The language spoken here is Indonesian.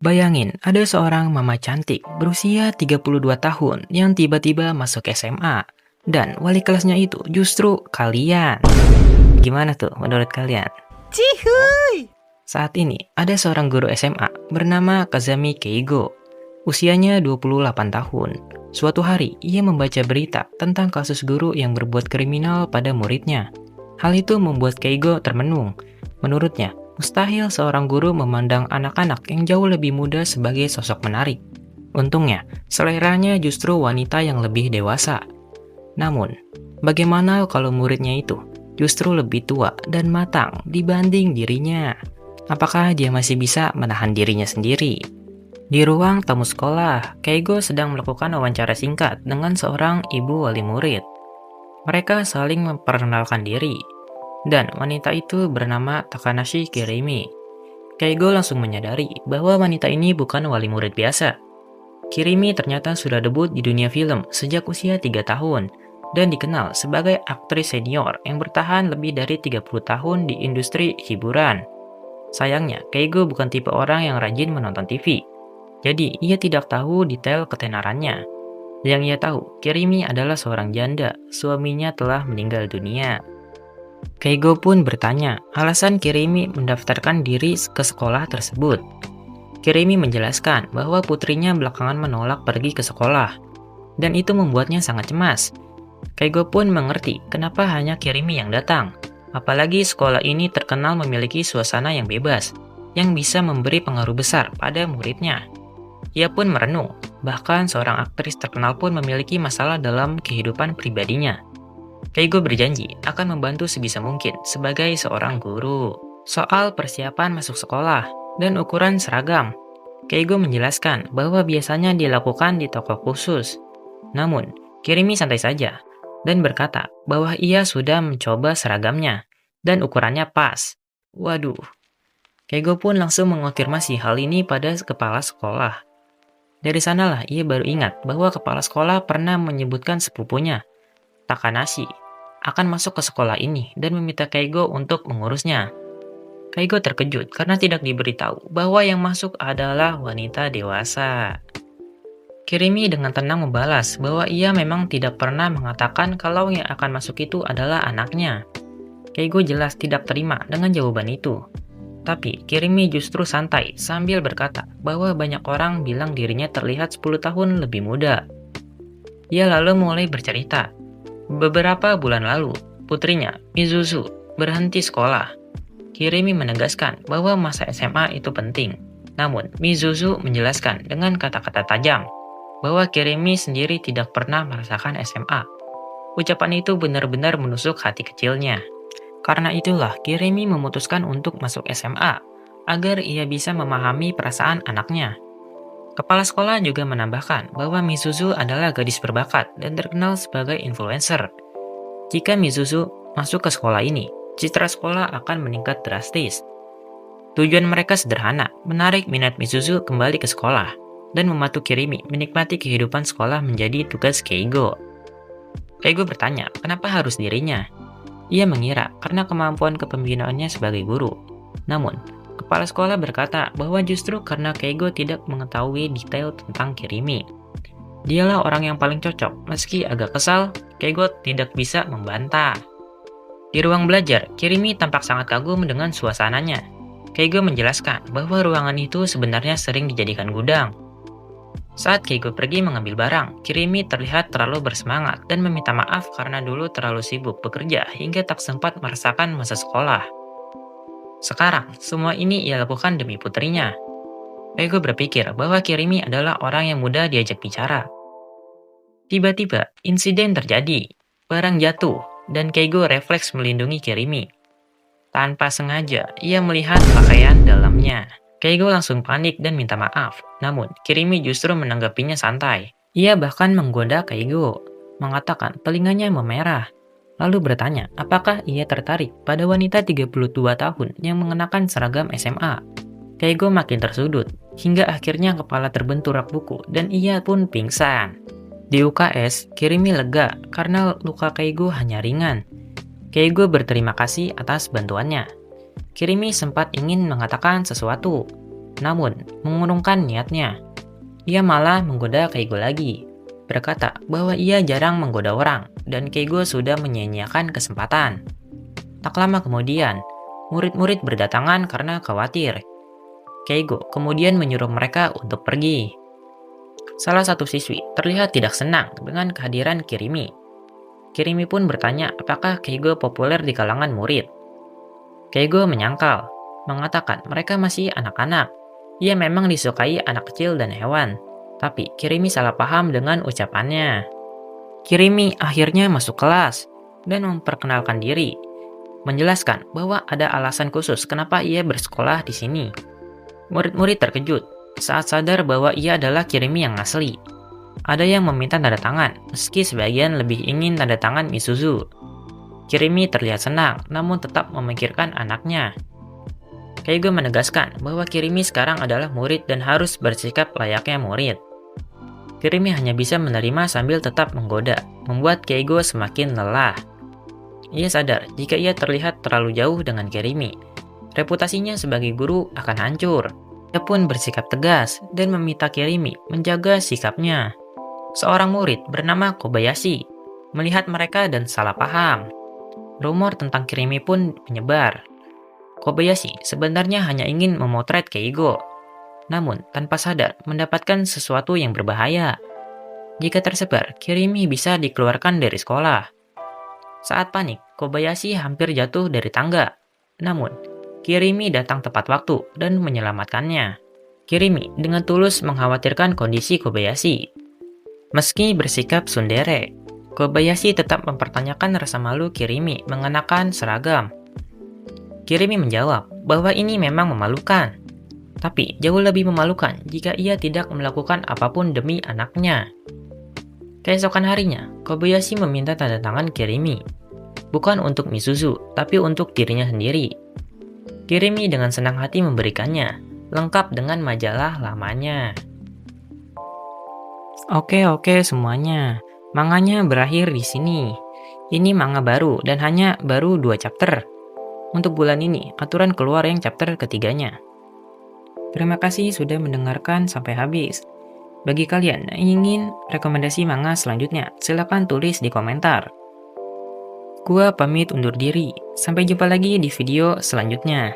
Bayangin, ada seorang mama cantik berusia 32 tahun yang tiba-tiba masuk SMA. Dan wali kelasnya itu justru kalian. Gimana tuh menurut kalian? Cihuy! Saat ini, ada seorang guru SMA bernama Kazami Keigo. Usianya 28 tahun. Suatu hari, ia membaca berita tentang kasus guru yang berbuat kriminal pada muridnya. Hal itu membuat Keigo termenung. Menurutnya, mustahil seorang guru memandang anak-anak yang jauh lebih muda sebagai sosok menarik. Untungnya, seleranya justru wanita yang lebih dewasa. Namun, bagaimana kalau muridnya itu justru lebih tua dan matang dibanding dirinya? Apakah dia masih bisa menahan dirinya sendiri? Di ruang tamu sekolah, Keigo sedang melakukan wawancara singkat dengan seorang ibu wali murid. Mereka saling memperkenalkan diri, dan wanita itu bernama Takanashi Kirimi. Keigo langsung menyadari bahwa wanita ini bukan wali murid biasa. Kirimi ternyata sudah debut di dunia film sejak usia 3 tahun, dan dikenal sebagai aktris senior yang bertahan lebih dari 30 tahun di industri hiburan. Sayangnya, Keigo bukan tipe orang yang rajin menonton TV. Jadi, ia tidak tahu detail ketenarannya. Yang ia tahu, Kirimi adalah seorang janda, suaminya telah meninggal dunia. Keigo pun bertanya, alasan Kirimi mendaftarkan diri ke sekolah tersebut. Kirimi menjelaskan bahwa putrinya belakangan menolak pergi ke sekolah, dan itu membuatnya sangat cemas. Keigo pun mengerti kenapa hanya Kirimi yang datang. Apalagi sekolah ini terkenal memiliki suasana yang bebas, yang bisa memberi pengaruh besar pada muridnya. Ia pun merenung, bahkan seorang aktris terkenal pun memiliki masalah dalam kehidupan pribadinya. Keigo berjanji akan membantu sebisa mungkin sebagai seorang guru. Soal persiapan masuk sekolah dan ukuran seragam, Keigo menjelaskan bahwa biasanya dilakukan di toko khusus. Namun, Kirimi santai saja dan berkata bahwa ia sudah mencoba seragamnya dan ukurannya pas. Waduh, Keigo pun langsung mengonfirmasi hal ini pada kepala sekolah. Dari sanalah ia baru ingat bahwa kepala sekolah pernah menyebutkan sepupunya, Takanashi, akan masuk ke sekolah ini dan meminta Keigo untuk mengurusnya. Keigo terkejut karena tidak diberitahu bahwa yang masuk adalah wanita dewasa. Kirimi dengan tenang membalas bahwa ia memang tidak pernah mengatakan kalau yang akan masuk itu adalah anaknya. Keigo jelas tidak terima dengan jawaban itu. Tapi Kirimi justru santai sambil berkata bahwa banyak orang bilang dirinya terlihat 10 tahun lebih muda. Ia lalu mulai bercerita. Beberapa bulan lalu, putrinya, Mizuzu, berhenti sekolah. Kirimi menegaskan bahwa masa SMA itu penting. Namun, Mizuzu menjelaskan dengan kata-kata tajam bahwa Kirimi sendiri tidak pernah merasakan SMA. Ucapan itu benar-benar menusuk hati kecilnya. Karena itulah, Kirimi memutuskan untuk masuk SMA, agar ia bisa memahami perasaan anaknya. Kepala sekolah juga menambahkan bahwa Mizuzu adalah gadis berbakat dan terkenal sebagai influencer. Jika Mizuzu masuk ke sekolah ini, citra sekolah akan meningkat drastis. Tujuan mereka sederhana, menarik minat Mizuzu kembali ke sekolah, dan membantu Kirimi menikmati kehidupan sekolah menjadi tugas Keigo. Keigo bertanya, kenapa harus dirinya? Ia mengira karena kemampuan kepemimpinannya sebagai guru. Namun, kepala sekolah berkata bahwa justru karena Keigo tidak mengetahui detail tentang Kirimi. Dialah orang yang paling cocok, meski agak kesal, Keigo tidak bisa membantah. Di ruang belajar, Kirimi tampak sangat kagum dengan suasananya. Keigo menjelaskan bahwa ruangan itu sebenarnya sering dijadikan gudang. Saat Keigo pergi mengambil barang, Kirimi terlihat terlalu bersemangat dan meminta maaf karena dulu terlalu sibuk bekerja hingga tak sempat merasakan masa sekolah. Sekarang, semua ini ia lakukan demi putrinya. Keigo berpikir bahwa Kirimi adalah orang yang mudah diajak bicara. Tiba-tiba, insiden terjadi. Barang jatuh, dan Keigo refleks melindungi Kirimi. Tanpa sengaja, ia melihat pakaian dalamnya. Keigo langsung panik dan minta maaf. Namun, Kirimi justru menanggapinya santai. Ia bahkan menggoda Keigo, mengatakan telinganya memerah. Lalu bertanya, apakah ia tertarik pada wanita 32 tahun yang mengenakan seragam SMA. Keigo makin tersudut, hingga akhirnya kepala terbenturak buku dan ia pun pingsan. Di UKS, Kirimi lega karena luka Keigo hanya ringan. Keigo berterima kasih atas bantuannya. Kirimi sempat ingin mengatakan sesuatu, Namun, mengurungkan niatnya. Ia malah menggoda Keigo lagi, berkata bahwa ia jarang menggoda orang dan Keigo sudah menyia-nyiakan kesempatan. Tak lama kemudian, murid-murid berdatangan karena khawatir. Keigo kemudian menyuruh mereka untuk pergi. Salah satu siswi terlihat tidak senang dengan kehadiran Kirimi. Kirimi pun bertanya apakah Keigo populer di kalangan murid. Keigo menyangkal, mengatakan mereka masih anak-anak. Ia memang disukai anak kecil dan hewan, tapi Kirimi salah paham dengan ucapannya. Kirimi akhirnya masuk kelas dan memperkenalkan diri, menjelaskan bahwa ada alasan khusus kenapa ia bersekolah di sini. Murid-murid terkejut saat sadar bahwa ia adalah Kirimi yang asli. Ada yang meminta tanda tangan, meski sebagian lebih ingin tanda tangan Misuzu. Kirimi terlihat senang, namun tetap memikirkan anaknya. Keigo menegaskan bahwa Kirimi sekarang adalah murid dan harus bersikap layaknya murid. Kirimi hanya bisa menerima sambil tetap menggoda, membuat Keigo semakin lelah. Ia sadar jika ia terlihat terlalu jauh dengan Kirimi, reputasinya sebagai guru akan hancur. Ia pun bersikap tegas dan meminta Kirimi menjaga sikapnya. Seorang murid bernama Kobayashi melihat mereka dan salah paham. Rumor tentang Kirimi pun menyebar. Kobayashi sebenarnya hanya ingin memotret Keigo, namun tanpa sadar mendapatkan sesuatu yang berbahaya. Jika tersebar, Kirimi bisa dikeluarkan dari sekolah. Saat panik, Kobayashi hampir jatuh dari tangga. Namun, Kirimi datang tepat waktu dan menyelamatkannya. Kirimi dengan tulus mengkhawatirkan kondisi Kobayashi. Meski bersikap tsundere, Kobayashi tetap mempertanyakan rasa malu Kirimi mengenakan seragam. Kirimi menjawab bahwa ini memang memalukan, tapi jauh lebih memalukan jika ia tidak melakukan apapun demi anaknya. Keesokan harinya, Kobayashi meminta tanda tangan Kirimi, bukan untuk Misuzu, tapi untuk dirinya sendiri. Kirimi dengan senang hati memberikannya, lengkap dengan majalah lamanya. Oke semuanya, manganya berakhir di sini. Ini manga baru dan hanya baru 2 chapter. Untuk bulan ini, aturan keluar yang chapter ketiganya. Terima kasih sudah mendengarkan sampai habis. Bagi kalian yang ingin rekomendasi manga selanjutnya, silakan tulis di komentar. Gua pamit undur diri, sampai jumpa lagi di video selanjutnya.